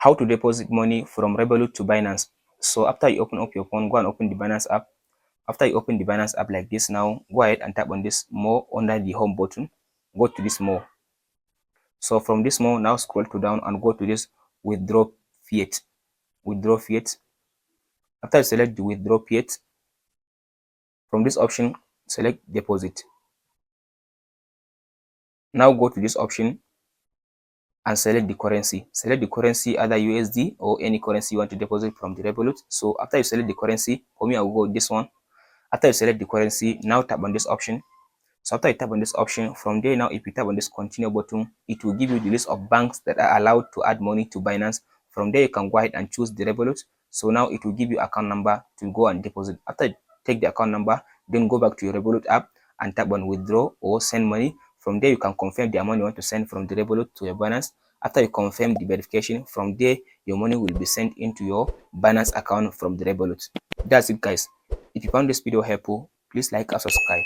How to deposit money from Revolut to Binance. So after you open up your phone, go and open the Binance app. After you open the Binance app like this, now go ahead and tap on this more under the home button. Go to this more. So from this more, now scroll to down and go to this withdraw fiat. Withdraw fiat. After you select the withdraw fiat, from this option, select deposit. Now go to this option and select the currency. Select the currency, either USD or any currency you want to deposit from the Revolut. So after you select the currency, for me, I will go with this one. After you select the currency, now tap on this option. So after you tap on this option, from there now, if you tap on this continue button, it will give you the list of banks that are allowed to add money to Binance. From there, you can go ahead and choose the Revolut. So now it will give you account number to go and deposit. After you take the account number, then go back to your Revolut app and tap on withdraw or send money. From there, you can confirm the amount you want to send from the Revolut to your Binance. After you confirm the verification, from there, your money will be sent into your Binance account from the Revolut. That's it, guys. If you found this video helpful, please like and subscribe.